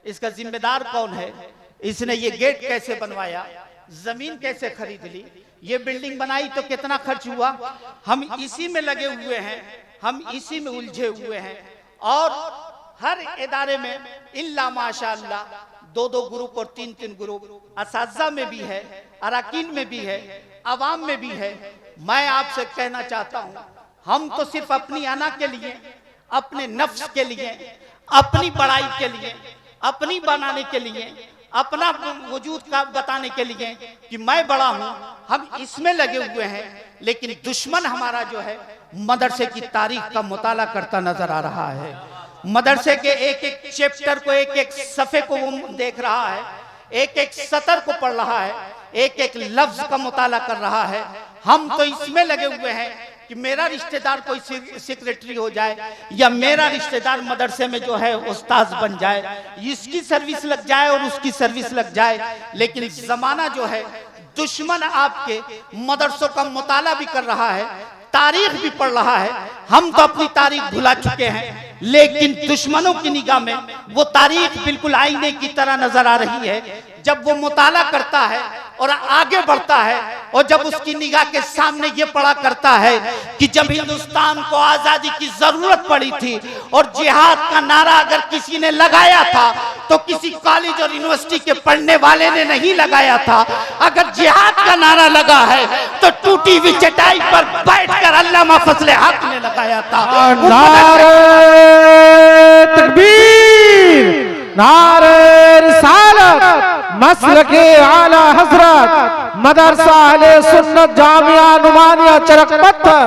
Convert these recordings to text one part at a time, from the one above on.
इसका जिम्मेदार कौन है, इसने ये गेट कैसे बनवाया, जमीन कैसे खरीद ली, ये बिल्डिंग बनाई तो कितना खर्च हुआ। हम इसी में लगे हुए हैं, हम इसी में उलझे हुए हैं। और हर इदारे में इल्ला माशाअल्लाह 2-2 ग्रुप और 3-3 ग्रुप असातिज़ा में भी है, अराकीन में भी है, अवाम में भी है। मैं आपसे कहना चाहता हूं, हम तो सिर्फ अपनी अना के लिए, अपने नफ्स के लिए, अपनी बड़ाई के लिए, अपनी बनाने के लिए, अपना वजूद का बताने के लिए कि मैं बड़ा हूं, हम इसमें लगे हुए हैं। लेकिन दुश्मन हमारा जो है मदरसे की तारीख का मुताला करता नजर आ रहा है। मदरसे के एक एक चैप्टर को, एक एक सफ़े को वो देख रहा है, एक एक सतर को पढ़ रहा है, एक एक लफ्ज का मुताला कर रहा है। हम तो इसमें लगे हुए हैं कि मेरा रिश्तेदार कोई सेक्रेटरी हो जाए या मेरा रिश्तेदार मदरसे में जो है उस्ताद बन जाए, इसकी सर्विस लग जाए और उसकी सर्विस लग जाए। लेकिन जमाना जो है, दुश्मन आपके मदरसों का मुताला भी कर रहा है, तारीख भी पढ़ रहा है। हम तो अपनी तारीख भुला चुके हैं, लेकिन दुश्मनों की निगाह में वो तारीख बिल्कुल आईने की तरह नजर आ रही है। जब वो मुताला करता है और आगे बढ़ता है, और जब उसकी निगाह के सामने ये पड़ा करता है कि जब हिंदुस्तान को आजादी की जरूरत पड़ी थी और जिहाद का नारा अगर किसी ने लगाया था तो किसी कॉलेज और यूनिवर्सिटी के पढ़ने वाले ने नहीं लगाया था। अगर जिहाद का नारा लगा है तो टूटी हुई चटाई पर बैठकर अल्लामा फजले हक ने लगाया था। नारे तकबीर, नारे रिसालत, मसलके आला हजरत, मदरसा अहले सुन्नत जामिया नुमानिया चरक पत्थर।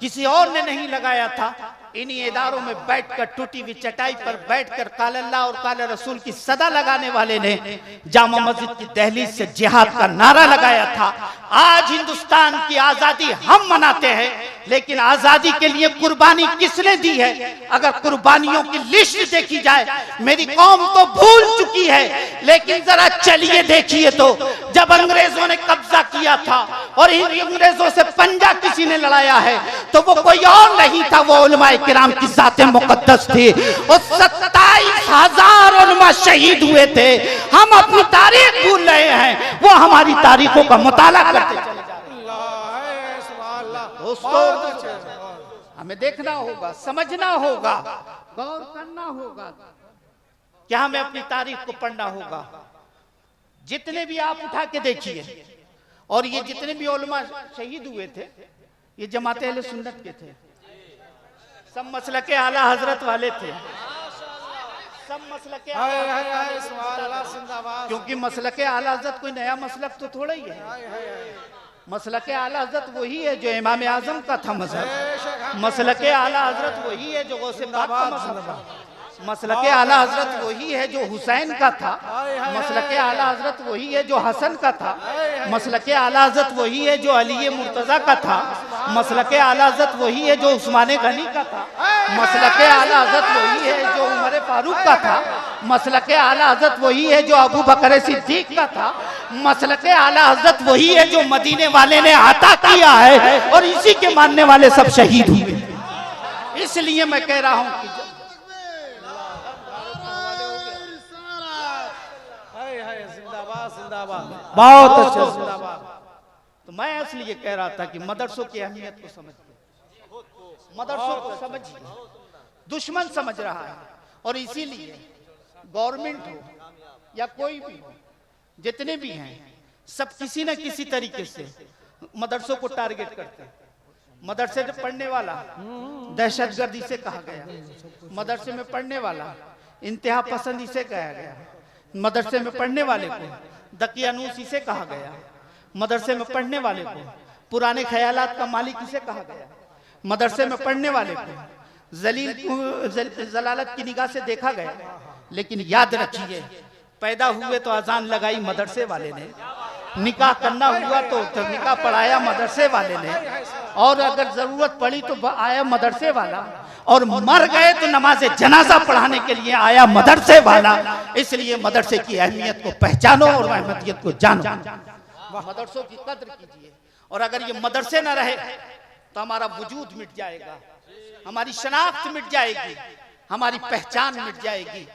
किसी और ने नहीं लगाया था। इन्हीं इदारों में बैठकर टूटी हुई चटाई पर बैठकर काल अल्लाह और काल रसूल की सदा लगाने वाले ने जामा मस्जिद की दहलीज से जिहाद का नारा लगाया था। आज हिंदुस्तान की आजादी हम मनाते हैं, लेकिन आजादी के लिए कुर्बानी किसने दी है? अगर कुर्बानियों की लिस्ट देखी जाए, मेरी कौम तो भूल चुकी है, लेकिन जरा चलिए देखिए तो जब अंग्रेजों ने कब्जा किया था और इन अंग्रेजों से पंजा किसी ने लड़ाया है तो वो कोई और नहीं था, वो उलमाए किराम की जाते मुकद्दस थी। और 27,000 उलमा शहीद हुए थे। हम अपनी तारीख भूल रहे हैं, वो हमारी तारीखों का मुताला करते चले जा रहे हैं। दोस्तों, हमें देखना होगा, समझना होगा, गौर करना होगा, क्या हमें अपनी तारीख को पढ़ना होगा। जितने भी आप उठा के देखिए, और ये जितने भी उलमा शहीद हुए थे ये जमाते अहले सुन्नत के थे, सब मसलके आला हजरत वाले थे, सब मसलके क्योंकि मसलके आला हजरत कोई नया मसलक तो थोड़ा ही है। मसलके आला हजरत वही है जो इमाम आजम का था मजहब। मसलके आला हजरत वही है जो गौसे पाक का मजहब था। मसलके आला हजरत वही है जो हुसैन का था। मसलके आला हजरत वही है जो हसन का था। मसलके आला हजरत वही है जो अली मुर्तजा का था। मसलके आला हजरत वही है जो उस्मान गनी का था। मसलके आला हजरत वही है जो उमर फारूक का था। मसलके आला हजरत वही है जो अबू बकर सिद्दीक का था। मसलके आला हजरत वही है जो मदीने वाले ने आता किया है, और इसी के मानने वाले सब शहीद हुए। इसलिए मैं कह रहा हूं कि बहुत अच्छा। तो मैं इसलिए कह रहा था कि मदरसों की अहमियत को समझिए, मदरसों को समझिए। दुश्मन समझ रहा है, और इसीलिए गवर्नमेंट हो या कोई भी हो, जितने भी हैं, सब किसी न किसी तरीके से मदरसों को टारगेट करते हैं। मदरसे में पढ़ने वाला दहशतगर्दी से कहा गया, मदरसे में पढ़ने वाला इंतहा पसंदी से कहा गया, मदरसे में पढ़ने वाले को दकियानूसी से कहा गया, मदरसे में पढ़ने वाले को पुराने ख्यालात का मालिक इसे कहा गया, मदरसे में पढ़ने वाले को जलालत की निगाह से देखा गया। लेकिन याद रखिए, पैदा हुए तो अजान लगाई मदरसे वाले ने, निकाह करना हुआ तो निकाह पढ़ाया मदरसे वाले ने, और अगर जरूरत पड़ी तो आया मदरसे वाला, और मर गए तो नमाज जनाजा पढ़ाने के लिए आया मदरसे वाला। इसलिए मदरसे की अहमियत को पहचानो और अहमियत को जानो, मदरसों की कद्र कीजिए। और अगर ये मदरसे न रहे तो हमारा वजूद मिट जाएगा, हमारी शनाख्त मिट जाएगी, हमारी पहचान मिट जाएगी।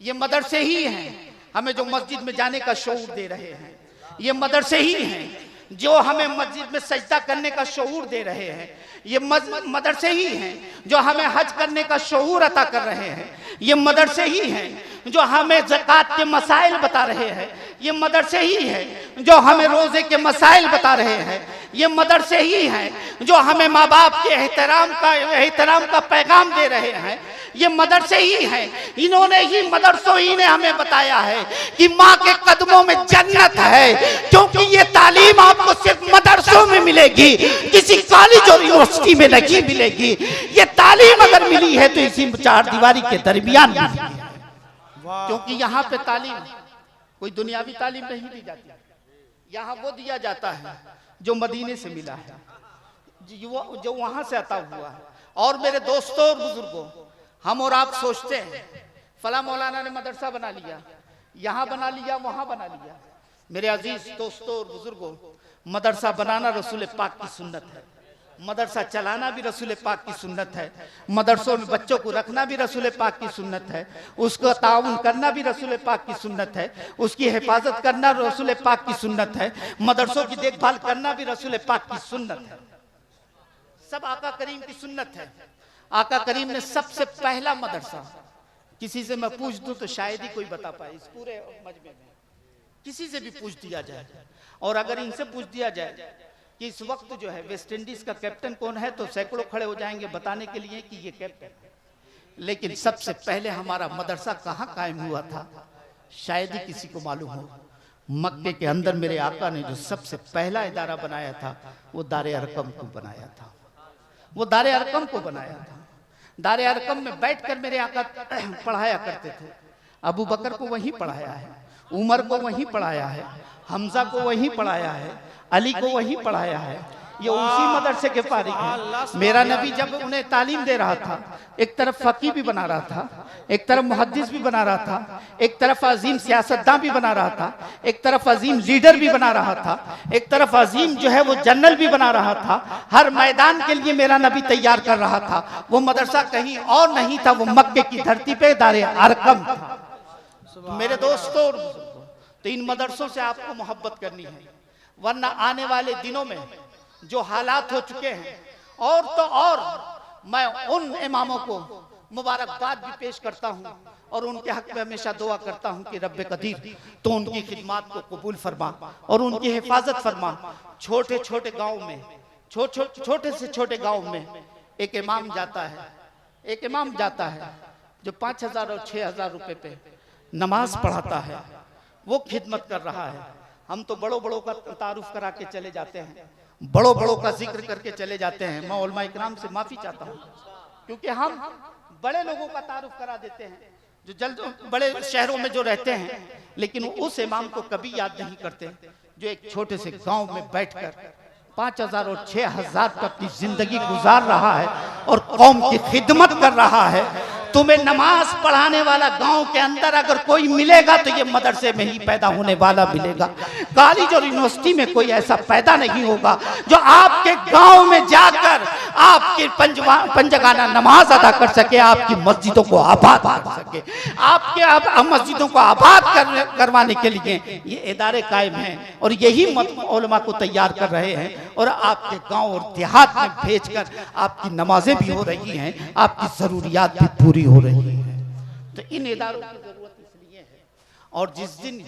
ये मदरसे ही हैं हमें जो मस्जिद में जाने का शऊर दे रहे हैं। ये मदरसे ही हैं जो हमें मस्जिद में सजदा करने का शऊर दे रहे हैं। ये मदरसे ही हैं जो हमें हज करने का शऊर अता कर रहे हैं। ये मदरसे ही हैं जो हमें ज़कात के मसाइल बता रहे हैं। ये मदरसे ही हैं जो हमें रोज़े के मसाइल बता रहे हैं। ये मदरसे ही हैं जो हमें माँ बाप के एहतराम का पैगाम दे रहे हैं। ये मदरसे ही हैं, इन्होंने ही मदरसों ही ने हमें बताया है कि माँ के कदमों में जन्नत है, क्योंकि ये तालीम आपको सिर्फ मदरसों में मिलेगी, किसी कॉलेज और यूनिवर्सिटी में नहीं मिलेगी। ये तालीम अगर मिली है तो इसी चार दीवारी के दरमियान मिली है, क्योंकि यहाँ पे तालीम कोई दुनियावी तालीम नहीं दी जाती। यहाँ वो दिया जाता है जो मदीने से मिला है, जो वहां से अता हुआ है। और मेरे दोस्तों और बुजुर्गों, हम और आप सोचते हैं फला मौलाना ने मदरसा बना लिया, यहाँ बना लिया, वहां बना लिया। मेरे अजीज दोस्तों और बुजुर्गों, मदरसा बनाना रसूल पाक की सुन्नत है, मदरसा चलाना भी रसूल पाक की सुन्नत है, मदरसों में बच्चों को रखना भी रसूल पाक की सुन्नत है, उसको ताउन करना भी रसूल पाक की सुन्नत है, उसकी हिफाजत करना रसूल पाक की सुन्नत है, मदरसों की देखभाल करना भी रसूल पाक की सुन्नत है। सब आका करीम की सुन्नत है। आका करीम ने सबसे पहला मदरसा, किसी से मैं पूछ दूं तो शायद ही कोई बता पाए इस पूरे मजमे में, किसी से भी पूछ दिया जाए, और अगर इनसे पूछ दिया जाए कि इस वक्त जो है वेस्ट इंडीज का कैप्टन कौन है, तो सैकड़ों खड़े हो जाएंगे बताने के लिए कि ये कैप्टन। लेकिन सबसे पहले हमारा मदरसा कहाँ कायम हुआ था, शायद ही किसी को मालूम हो। मक्के के अंदर मेरे आका ने जो सबसे पहला इदारा बनाया था वो दारे अरकम को बनाया था, वो दारे अरकम को बनाया था। दारे अरकम में बैठकर मेरे आका पढ़ाया करते थे। अबू बकर को वहीं पढ़ाया है, उमर को वहीं पढ़ाया है, हमजा को वहीं पढ़ाया है, अली को वहीं पढ़ाया है। ये उसी मदरसे के फारिग हैं। मेरा नबी जब उन्हें तालीम दे रहा था, एक तरफ फकीह भी बना रहा था, एक तरफ मुहद्दिस भी बना रहा था, एक तरफ अजीम सियासतदान भी बना रहा था, एक तरफ अजीम लीडर भी बना रहा था, एक तरफ अजीम जो है वो जनरल भी बना रहा था। हर मैदान के लिए मेरा नबी तैयार कर रहा था। वो मदरसा कहीं और नहीं था, वो मक्के की धरती पे दारे अरकम था। मेरे दोस्तों, तो इन मदरसों से आपको मोहब्बत करनी है, वरना आने वाले दिनों में जो हालात हो चुके हैं, और तो और मैं उन इमामों को मुबारकबाद भी पेश करता हूं और उनके हक में हमेशा दुआ करता हूं कि रब्बे कदीर तो उनकी खिदमत को कबूल फरमा और उनकी हिफाजत फरमा। छोटे छोटे गांव में, छोटे से छोटे गांव में एक इमाम जाता है जो 5,000 और 6,000 रुपए पे नमाज पढ़ाता है, वो खिदमत कर रहा है। हम तो बड़ों का तारुफ करा के चले जाते हैं, बड़ों का जिक्र करके चले जाते हैं। मैं उलमा इकराम से माफी चाहता हूँ, क्योंकि हम बड़े लोगों का तारुफ करा देते हैं जो जल्द बड़े शहरों में जो रहते हैं, लेकिन उस इमाम को कभी याद नहीं करते जो एक छोटे से गांव में बैठकर 5,000 और 6,000 तक की जिंदगी गुजार रहा है और कौम की खिदमत कर रहा है। तुम्हें नमाज पढ़ाने वाला गांव के अंदर अगर कोई मिलेगा तो ये मदरसे में ही पैदा होने वाला मिलेगा। कॉलेज और यूनिवर्सिटी में कोई ऐसा पैदा नहीं होगा जो आपके गांव में जाकर आपकी पंजगाना नमाज अदा कर सके, आपकी मस्जिदों को आबाद कर सके। आपके मस्जिदों को आबाद करवाने के लिए ये इदारे कायम हैं और यही उलमा को तैयार कर रहे हैं और आपके गांव और देहात में भेजकर आपकी नमाजें भी हो रही हैं, आपकी जरूरियात भी पूरी हो रही है। तो इन इदारों की जरूरत इसलिए है, और जिस दिन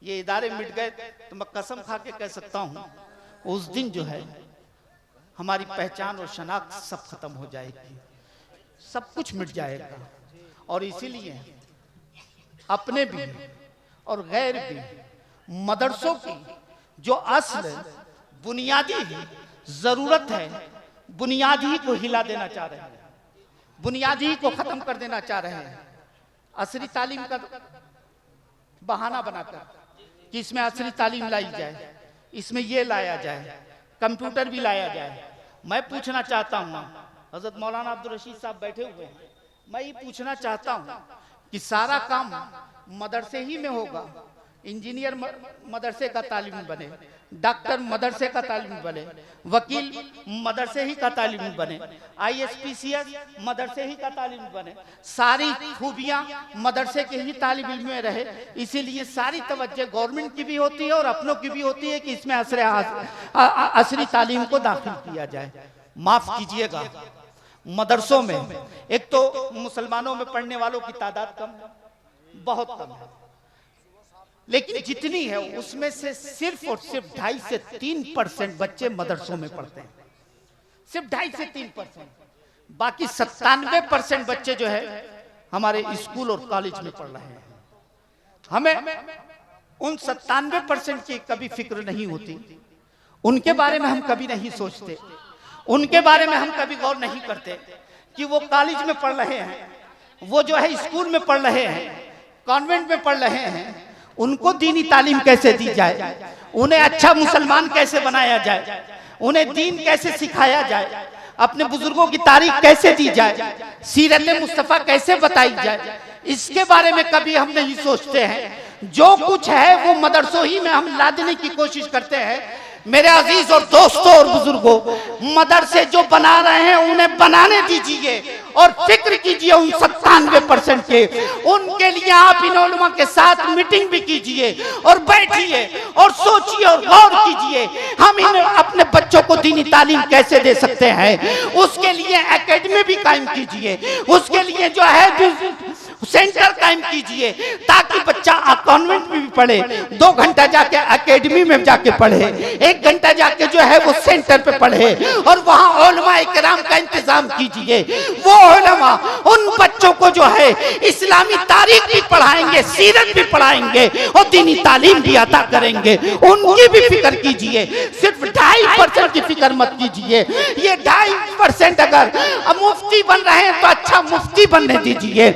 ये इदारे मिट गए तो मैं कसम खा के कह सकता हूं उस दिन जो है हमारी पहचान और शनाख्त सब खत्म हो जाएगी, सब कुछ मिट जाएगा। और इसीलिए अपने भी और गैर भी मदरसों की जो असल बुनियादी जरूरत है, बुनियादी को हिला देना चाह रहे हैं, बुनियादी को खत्म कर देना चाह रहे हैं। असली तालीम का बहाना बनाकर कि इसमें असली तालीम लाई जाए, इसमें ये लाया जाए, कंप्यूटर भी लाया जाए। मैं पूछना चाहता हूँ, हजरत मौलाना अब्दुल रशीद साहब बैठे हुए हैं, मैं ये पूछना चाहता हूँ कि सारा काम मदरसे ही में होगा इंजीनियर मदरसे का तालिमी बने, डॉक्टर मदरसे का तालिमी बने, वकील मदरसे ही का तालिमी बने, ISPCS मदरसे ही का तालिमी बने, सारी खूबियां मदरसे के ही तालिब इल्म में रहे। इसीलिए सारी तवज्जो गवर्नमेंट की भी होती है और अपनों की भी होती है कि इसमें असरी तालीम को दाखिल किया जाए। माफ कीजिएगा, मदरसों में एक तो मुसलमानों में पढ़ने वालों की तादाद कम है, बहुत कम है, लेकिन जितनी है उसमें से सिर्फ और सिर्फ 2.5 से 3% बच्चे मदरसों में पढ़ते हैं, सिर्फ 2.5 से 3%। बाकी 97% बच्चे जो है हमारे स्कूल और कॉलेज में पढ़ रहे हैं। हमें उन 97% की कभी फिक्र नहीं होती, उनके बारे में हम कभी नहीं सोचते, उनके बारे में हम कभी गौर नहीं करते कि वो कॉलेज में पढ़ रहे हैं, वो जो है स्कूल में पढ़ रहे हैं, कॉन्वेंट में पढ़ रहे हैं, उनको दीनी तालीम कैसे दी जाए, उन्हें अच्छा मुसलमान कैसे बनाया जाए, उन्हें दीन कैसे सिखाया जाए, अपने बुजुर्गों की तारीख कैसे दी जाए, सीरत मुस्तफा कैसे बताई जाए, इसके बारे में कभी हम नहीं सोचते हैं। जो कुछ है वो मदरसों ही में हम लादने की कोशिश करते हैं। मेरे अजीज और दोस्तों और बुजुर्गों, मदरसे जो बना रहे हैं उन्हें बनाने दीजिए और फिक्र कीजिए उन 97% के। उनके लिए आप इन उलमा के साथ मीटिंग भी कीजिए और बैठिए और सोचिए और गौर कीजिए हम इन अपने बच्चों को दीनी तालीम कैसे दे सकते हैं। उसके लिए एकेडमी भी कायम कीजिए, उसके लिए जो है सेंटर कायम कीजिए ताकि बच्चा कॉन्वेंट में भी पढ़े, 2 घंटा जाके एकेडमी में जाके पढ़े, 1 घंटा जाके जो है वो सेंटर पे पढ़े और वहाँ उलमा इकराम का इंतजाम कीजिए। वो उलमा उन बच्चों को जो है इस्लामी तारीख भी पढ़ाएंगे, सीरत भी पढ़ाएंगे और दीनी तालीम भी अता करेंगे। उनकी भी फिक्र कीजिए, सिर्फ 2.5% की फिक्र मत कीजिए। ये 2.5% अगर मुफ्ती बन रहे हैं तो अच्छा मुफ्ती बनने दीजिए,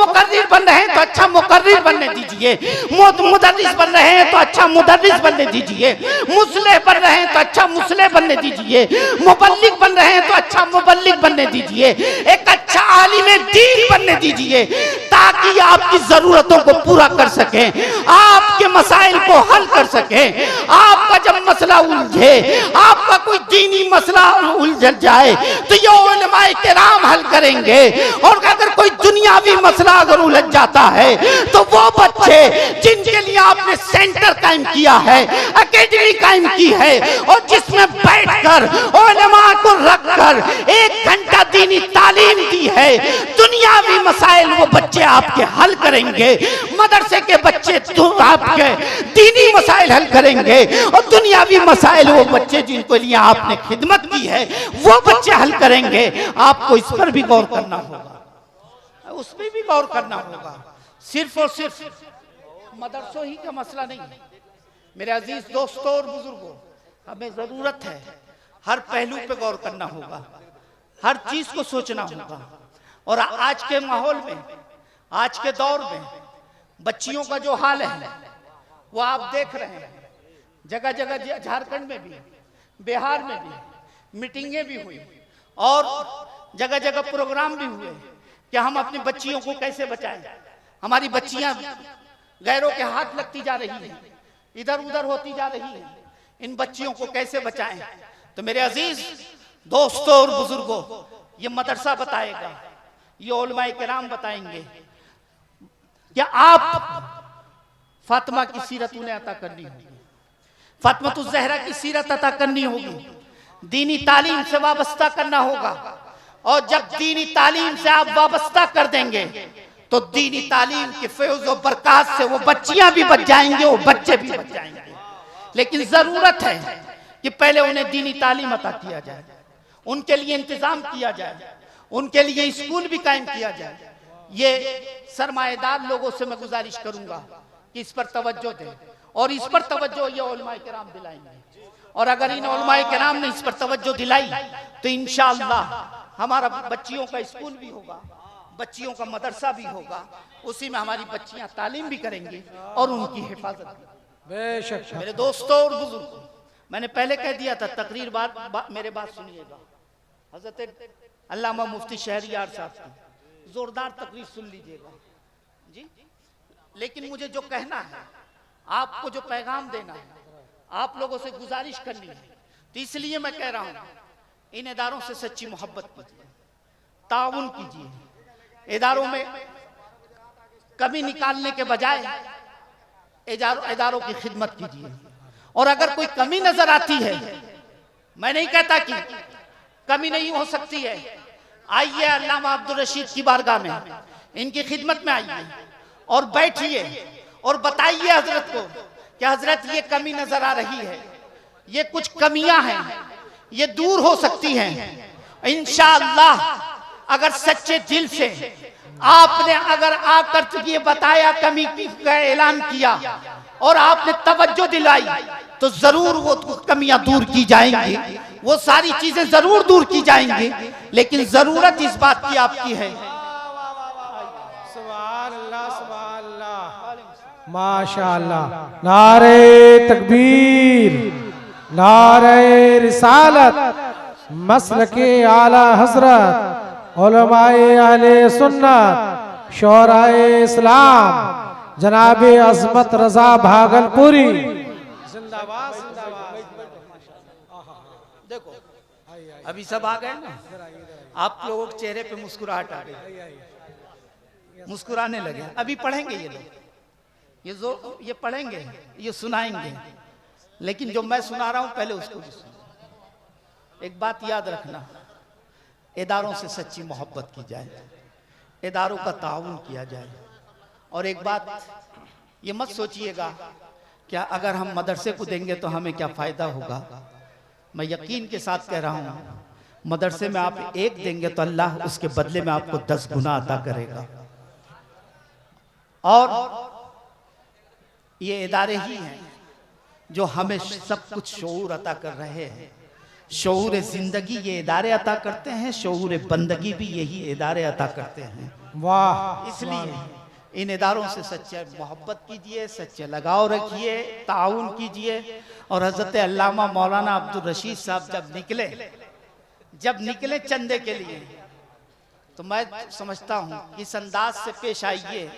मुकर्रिर बन रहे हैं तो अच्छा मुकर्रिर बनने दीजिए, मुदर्रिस बन रहे हैं तो अच्छा मुदर्रिस बनने दीजिए, मुस्लिह बन रहे हैं तो अच्छा मुस्लिह बनने दीजिए, मुबल्लिग बन रहे हैं तो अच्छा मुबल्लिग बनने दीजिए, एक अच्छा आलिम दीन बनने दीजिए ताकि आपकी जरूरतों को पूरा कर सकें, आपके मसाइल को हल कर सकें। आपका जब मसला उलझे, आपका कोई दीनी मसला उलझ जाए तो ये उलमाए किराम हल करेंगे। और अगर कोई दुनियावी मसला अगर उलझ जाता है तो वो बच्चे जिनके लिए आपने सेंटर कायम किया है, एकेडमी कायम की है और जिसमें बैठकर उलमा को रखकर 1 घंटा दीनी तालीम दी है, दुनियावी मसाइल वो बच्चे आपके हल करेंगे, मदरसे के बच्चे आपके दीनी मसाइल हल करेंगे और दुनियावी मसाइल वो बच्चे जिनको लिए आपने खिदमत की है वो बच्चे हल करेंगे। आपको इस पर भी गौर करना होगा, उस पर भी गौर करना होगा। सिर्फ और सिर्फ मदरसों ही का मसला नहीं है। मेरे अजीज दोस्तों और बुजुर्गों, हमें जरूरत है हर पहलू पे गौर करना होगा, हर चीज को सोचना होगा। और आज के माहौल में, आज के दौर में बच्चियों का जो हाल है वो आप देख रहे हैं। जगह जगह झारखंड में भी, बिहार में भी मीटिंगें भी हुई और जगह जगह प्रोग्राम भी हुए कि हम अपनी बच्चियों को कैसे बचाएं। हमारी बच्चियां गैरों के हाथ लगती जा रही हैं, इधर उधर होती जा रही हैं, इन बच्चियों को कैसे बचाएं। तो मेरे अजीज दोस्तों और बुजुर्गों, ये मदरसा बताएगा, ये उलमाए किराम बताएंगे। क्या आप फातिमा की सीरत उन्हें अता करनी होगी, फातिमा ज़हरा की सीरत अता करनी होगी, दीनी तालीम से वाबस्ता करना होगा। और जब दीनी तालीम से आप वाबस्ता कर देंगे तो दीनी तालीम के फैज़ और बरकत से वो बच्चियां भी बच जाएंगे, वो बच्चे भी बच जाएंगे। लेकिन जरूरत है कि पहले उन्हें दीनी तालीम अता किया जाए, उनके लिए इंतजाम किया जाए, उनके लिए स्कूल भी कायम किया जाए। ये सरमाएदार लोगों से मैं गुजारिश करूंगा कि इस पर तवज्जो दें और इस पर तवज्जो ये उलमाए किराम दिलाएंगे। और अगर इन उलमाए किराम ने इस पर तवज्जो दिलाई तो इंशाअल्लाह हमारा बच्चियों का स्कूल भी होगा, बच्चियों का मदरसा भी होगा, उसी में हमारी बच्चियां तालीम भी करेंगी और उनकी हिफाजत भी। बेशक मेरे दोस्तों और बुजुर्गों, मैंने पहले कह दिया था तकरीर मेरे बात सुनिएगा। हजरत अल्लामा मुफ्ती शहरियार साहब की जोरदार तकरीर सुन लीजिएगा जी। लेकिन मुझे जो कहना है आपको जो पैगाम देना है, आप लोगों से गुजारिश करनी है। तो इसलिए मैं कह रहा हूं, इन इदारों से सच्ची मोहब्बत कीजिए, ताउन कीजिए। इदारों में कमी निकालने के बजाय इदारों की खिदमत कीजिए। और अगर कोई कमी नजर आती है, मैं नहीं कहता कि कमी नहीं हो सकती है, आइए अल्लामा अब्दुल रशीद की बारगाह में, इनकी खिदमत में आइए और बैठिए और बताइए हजरत को कि हजरत ये कमी नजर आ रही है, ये कुछ कमियां हैं, ये दूर हो सकती हैं इंशाअल्लाह। अगर सच्चे दिल से आपने अगर आकर ये बताया, कमी का ऐलान किया और आपने तवज्जो दिलाई, तो जरूर वो कमियां दूर की जाएंगी, वो सारी चीजें जरूर दूर की जाएंगी। लेकिन जरूरत इस बात की आपकी है। माशाअल्लाह, नारे तकबीर, नारे रिसालत, मसलके आला हजरत, उलमाए अहले सुन्नत, शोराए इस्लाम, जनाबे अजमत रजा भागलपुरी। जिंदाबाद जिंदाबाद। देखो अभी सब आ गए ना, आप लोगों के चेहरे पे मुस्कुराहट आ गई, मुस्कुराने लगे। अभी पढ़ेंगे ये लोग, ये पढ़ेंगे, ये सुनाएंगे, लेकिन जो मैं सुना रहा हूं पहले उसको भी सुनो। एक बात याद रखना, इदारों से सच्ची मोहब्बत की जाए, इदारों का ताउन किया जाए। और एक बात ये मत सोचिएगा क्या अगर हम मदरसे को देंगे तो हमें क्या फायदा होगा। मैं यकीन के साथ कह रहा हूं, मदरसे में आप एक देंगे तो अल्लाह उसके बदले में आपको 10 गुना अता करेगा। और ये इदारे ही हैं जो हमें सब कुछ शऊर अता कर रहे हैं। शऊर जिंदगी ये इदारे अता करते हैं, शऊर बंदगी भी यही इदारे अता करते हैं। वाह। इसलिए इन इदारों से सच्चे मोहब्बत कीजिए, सच्चे लगाव रखिए, ताउन कीजिए। और हजरत अल्लामा मौलाना अब्दुल रशीद साहब जब निकले चंदे के लिए, तो मैं समझता हूँ इस अंदाज से पेश आइए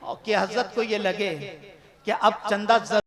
कि हजरत को ये लगे कि अब चंदा